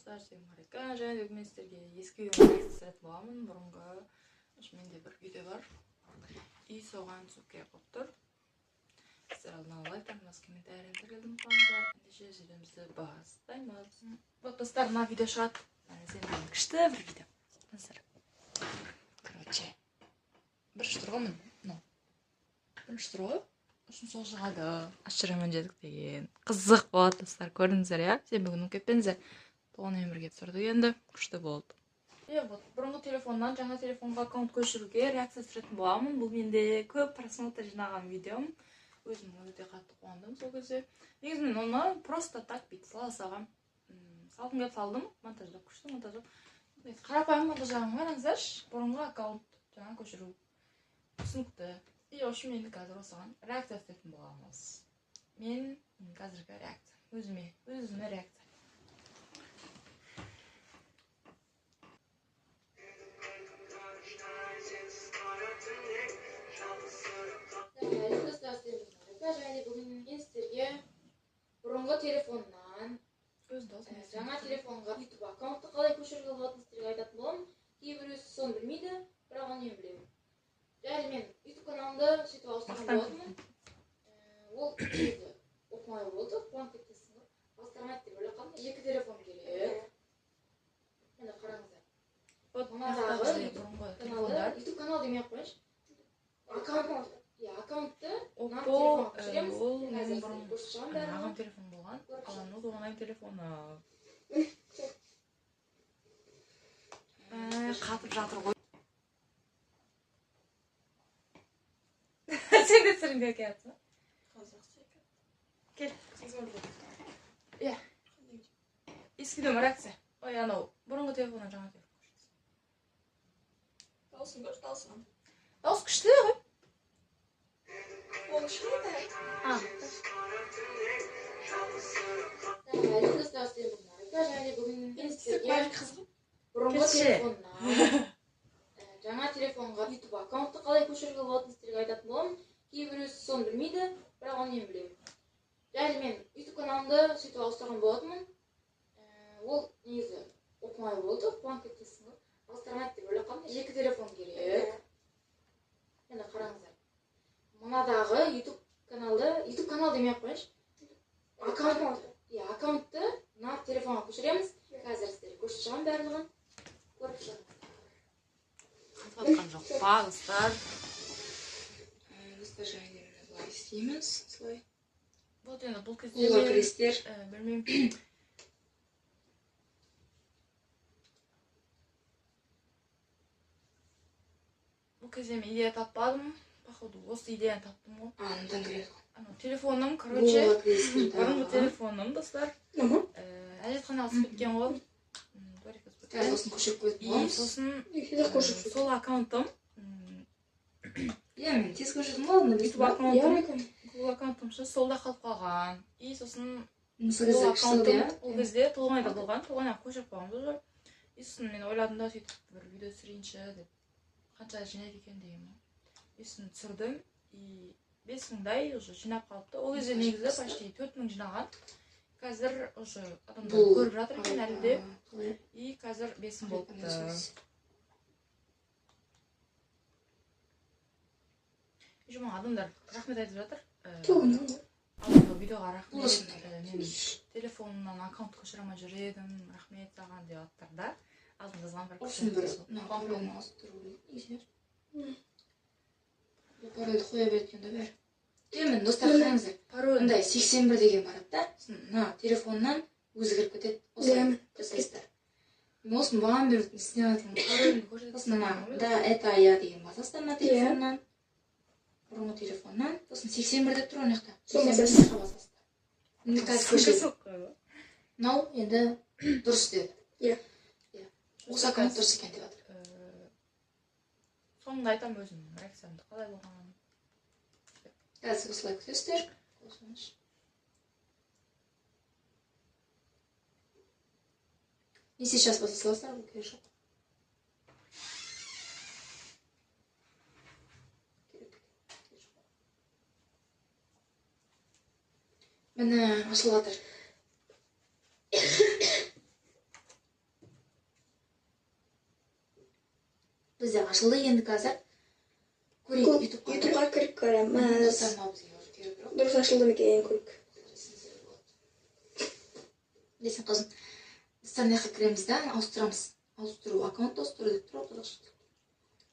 достар, assalamualaikum. Және бүгін мен сіздерге ескі видеоға реакция жасайтын боламын. Бұрынғы менде бір видео бар. И соған түсіп керек болып тұр. Сіздер алдына лайктарыңыз, комментарийлерін қалдырыңыздар. Ендеше видеомызды бастаймыз. Вот достар, мына видео шығады. Сенден күшті бір видео. Достар. Короче, бірінші тұрғымын. Бірінші тұрғы. Үшін сол шығады. Ашырамын жедік деген. Қызық болады достар, көрдіңіздер, я? Сен бүгін кетпеңіздер. Толығымен бірге түсірдік енді. Күшті болды. Вот, бұрынғы телефоннан жаңа телефонға аккаунт көшіруге реакция түсіретін боламын. Бұл менде көп просмотр жинаған видеом. Өзім өте қатты қуандым сол кезде. Негізі мен оны просто так бит сала салғам. Салғым келіп салдым. Монтаждап, күшті монтаждап. Қарапайым монтаждағым, қараңыздаршы. Бұрынғы аккаунт жаңа көшіру. Түсінікті. И общем енді қазір осыған реакция істейтін боламыз. Мен қазіргі реакция. Өзіме реакция. Және бүгін мен сіздерге бұрынғы телефоннан жаңа телефонға YouTube аккаунтты қалай көшіруге болатынын сіздерге айтатын боламын. Кейбіреуі соны білмейді, бірақ оны мен білемін. Және мен YouTube каналымда сөйтіп ауыстырған болатынмын. Ол кезде оқымай болды, қуанып кетесің ғой. Ауыстырмайды деп ойлап қалдым. 2 телефон керек. Міне қараңыздар. Мынадағы YouTube канал демей ақ қояйыншы. Аккаунтты Oppo ол менің бұрын ағам телефон болған. Қаланы оған телефоны. Қатып жатыр ғой. Сен де түсіріңге келатсың? Кел. Ескі видеома реакция. Ой, анау бұрынғы телефоннан жаңа телефон көшіресің. Дауысын көрші, дауысын. Дауыс күшті ғой. Ол күшті. Және бүгін мен сіздерге бұрынғы телефоннан жаңа телефонға YouTube аккаунтты қалай көшіруге болатынын сіздерге айтатын боламын. Кейбіреуі соны білмейді, бірақ оны мен білемін. Және мен YouTube каналымда сөйтіп ауыстырған болатынмын. Ол негізі оқымай болды, қуанып кетесің ғой. Ауыстырмайды деп ойлап қалдым. 2 телефон керек. Міне қараңыздар. Мынадағы YouTube канал демей ақ қояйыншы. Аккаунтты мына телефонға көшіреміз. Қазір сіздерге көшіп шығамын барлығын. Көріп шығамыз. Қатқан жоқ па, достар. Достар және былай істейміз. Солай. Вот енді бұл кезде білмеймін. Бұл кезде мен идея таппадым. Походу, осы идеяны таптым ғой. Андан келеді. Телефоным, короче, бұрынғы телефоным, достар. Әжетханаға түсіп кеткен ғой. Сосын көшіріп қойып И сосын сол аккаунтым. Мен тез көшірдім ғой, YouTube аккаунтым солда қалып қалған. И сосын сол аккаунтым ол кезде толғайда болған. Толғайда көшіріп қойған болды. И сосын мен ойладым да сөйтіп бір видео түсірейінші деп. Қанша жинайды екен деген. И сосын түсірдім. И 5000-дай уже жинап қалыпты. Ол кезде негізі почти 4000 жинаған. Қазір уже адамдар көріп жатыр екен әлі де. И қазір 5000 болыпты. Жұман адамдар рахмет айтып жатыр. Алдыңғы видеоға рахмет. Мен телефонымнан аккаунт көшіре алмай жүр едім. Рахмет саған деп аттар да. Алдын жазған бір парольді қоя береткенде бәрі. Мен достар қараңыздар. Пароль 81 деген барады да. Мына телефоннан өзі кіріп кетеді. Осылай жасайсыздар. Мен осыны бағам беріп істеп жатырмын. Сосын ана да это я деген басасыздар мына телефоннан. Бұрынғы телефоннан. Сосын 81 деп тұр ол жақта. 81-ға басасыздар. Енді қазір көшіріп. Мынау енді дұрыс деді. Осы аккаунт дұрыс екен деп жатыр. Соңында айтам өзім реакциямды қалай болған. Қазір осылай күтесіздер. Не сейчас баса саласыздар, бұл керек жоқ. Міне ашылып жатыр. Бізде ашылды енді қазір. Көрейік ютубқа кіріп көреміз. Достарына бізге уже керек. Дұрыс ашылды ма екен көрейік. Десін қызым. Достар мына жаққа кіреміз да, ауыстырамыз. Ауыстыру, аккаунт ауыстыру деп тұр қазақша.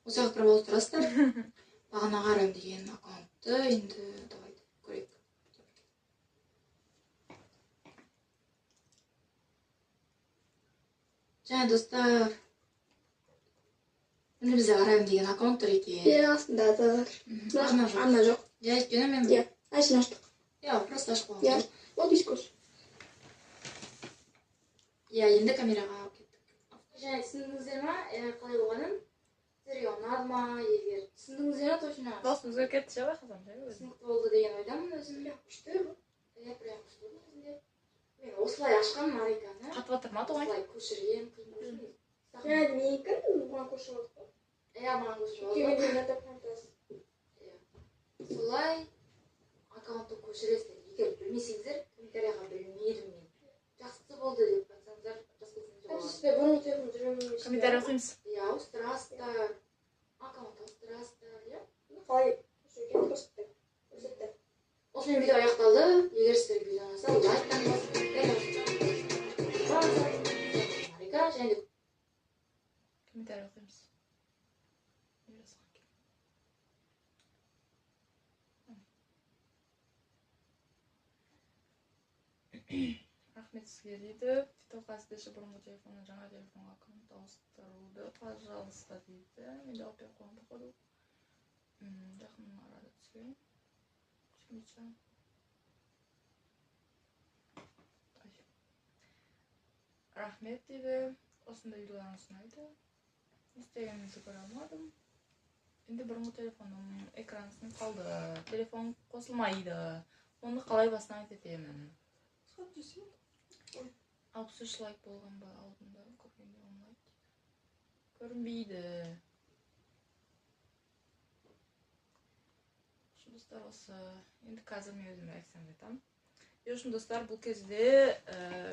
Осы жаққа кіріп ауыстырасыздар. Бағана қарайым деген аккаунтты енді давайте көрейік. Және достар, енді бізде қарайым деген аккаунт тұр екен. Астында да Арна жоқ. Я өйткені мен... Әшін аштық. Просто ашып қойған. Ол дискурс. Енді камераға алып кеттік. Және түсіндіңіздер ма, қалай болғанын? Сіздерге ұнады ма, егер түсіндіңіздер ма, точно? Дауысым өзгеріп кетті, байқасам өзім. Түсінікті болды деген ойдамын өзім. Күшті. Прям күшті өзінде. Мен осылай ашқанмын Ариканы. Қатып отыр ма, тоғай? Осылай көшірген, қиын. Және менікін бұған көшіріп отыр. Маған көшіріп Кеме алды. деген атап қантасы. Солай аккаунтты көшіресіздер. Егер білмесеңіздер, комментарияға білмедім мен. Жақсы болды деп айтсаңыздар, жазылсаңыздар болады. Сізде бұрын телефон жүрмеймін. Комментарий оқимыз. Ауыстырасыздар. Аккаунт ауыстырасыздар, Қалай көшірген көрсетті. Осымен видео аяқталды. Егер сіздерге видео ұнаса, лайктан басып, және Комментарий оқимыз. Рахмет сізге дейді. Титовқа сіздерші бұрынғы телефоннан жаңа телефонға аккаунт ауыстыруды, пожалуйста дейді. Мен жауап беріп қойған походу. Жақын арада түскен. Кішкенше. Рахмет дейді. Осындай видеоларыңыз ұнайды. Instagram'ınızı көре алмадым. Енді бұрынғы телефоным экраны сынып қалды. Телефон қосылмайды. Оны қалай бастан етемін? 63 лайк болған ба алдында көргенде онлайк. Көрінбейді. Достар, осы енді қазір мен өзім реакциямды айтамын. Үшін достар, бұл кезде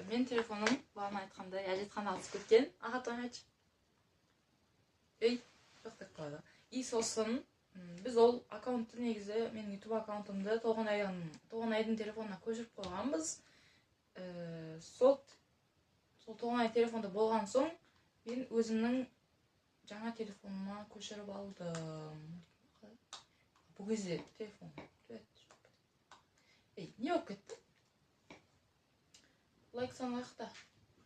мен телефоным бағана айтқандай әжетхана алып кеткен. Аға тойнайчы. Жоқ деп қалады. И сосын біз ол аккаунтты негізі менің YouTube аккаунтымды Тоғанайдың телефонына көшіріп қойғанбыз. Сол Тоғанай телефонда болған соң мен өзімнің жаңа телефоныма көшіріп алдым. Бұл кезде телефон не болып кетті? Лайк саны қайықта?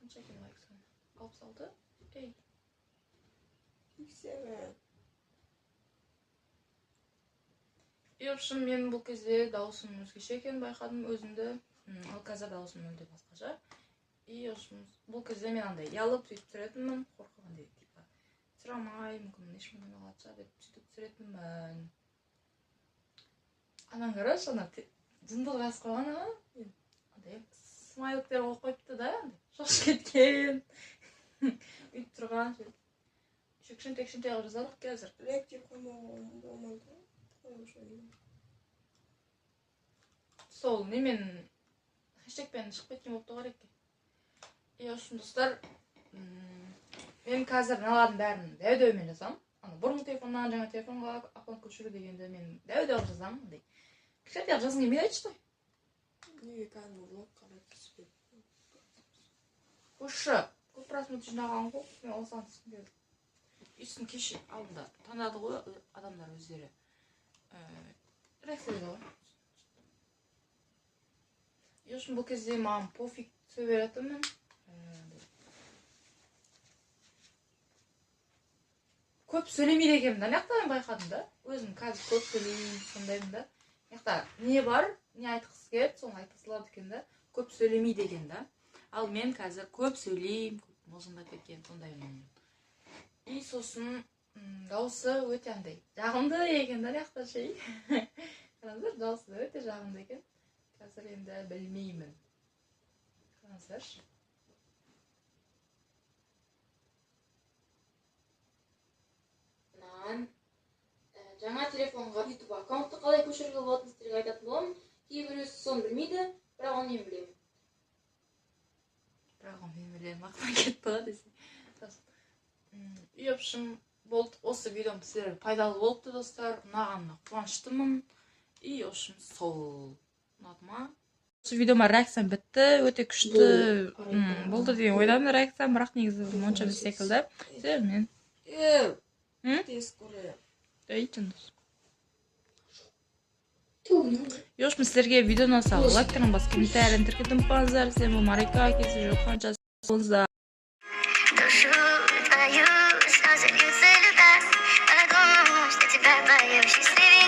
Қанша екен лайк саны? 66? Ешім, мен бұл кезде дауысым өзгеше екен байқадым өзімді. Ал қазір дауысым мүлде басқаша. Бұл кезде мен андай ялып сөйтіп түсіретінмін, қорқығандай сұрамай, мүмкін ешкімнен алатша деп сөйтіп түсіретінмін. Анан қараш, ана жындылық жазып қойған аға. Андай смайліктер қойып қойыпты да, шоқшы кеткен. Үйтіп тұрған. Шекшін-текшін тегіп жазадық қазір. Реактив қоймауға болмайды. Сол немен хэштегпен шығып кеткен болып тұғар екен. Үшін достар, мен қазір мыналардың бәрін дәу-дәумен жазам. Бұрынғы телефоннан жаңа телефонға аккаунт көшіру дегенде мен дәу-дәу жазам. Кішкентай жазғың келмей айтшы той. Неге кәдімгі блог қарап түспеді? Көші, көп просмотр жинаған ғой, мен осыған түскім келді. Үйсін кеше алдында таңдады ғой адамдар өздері. Реакция ғой. Үшін бұл кезде маған пофиг сөйлетімін. Көп сөйлемейді екенмін да, неқтарын байқадым да. Өзім қазір көп сөйлеймін, сондаймын да. Неқта не бар, не айтқысы келеді, соны айтқысылады екен да. Көп сөйлемейді екен да. Ал мен қазір көп сөйлеймін, көп мылжыңдап кеткен, сондаймын. И сосын дауысы өте андай жағымды екен да, неқта шей. Қараңыздар, дауысы өте жағымды екен. Қазір енді білмеймін. Қараңыздаршы. Жаңа телефонға YouTube аккаунтты қалай көшіруге болатынын сіздерге айтатын боламын. Кейбіреуі соны білмейді, бірақ оны мен білемін. Бірақ оны мен білемін, мақтан кетті ғой десе. И общем, болды. Осы видеом сіздерге пайдалы болыпты, достар. Ұнағанына қуаныштымын. И, общем, сол. Ұнады ма? Осы видеома реакциям бітті. Өте күшті болды деген ойдамын реакциям, бірақ негізі монша емес секілді. Мен. Тез көрем. Дейтін дос. И, общем, сіздерге видео ұнаса лайктарын басып, комментарийін тіркетіп ұмытпаңыздар. Сен бұл Марика, кесі жоқ қанша болыңыздар. Душу твою слезы льются льда, подумал, что тебя боюсь, счастливее.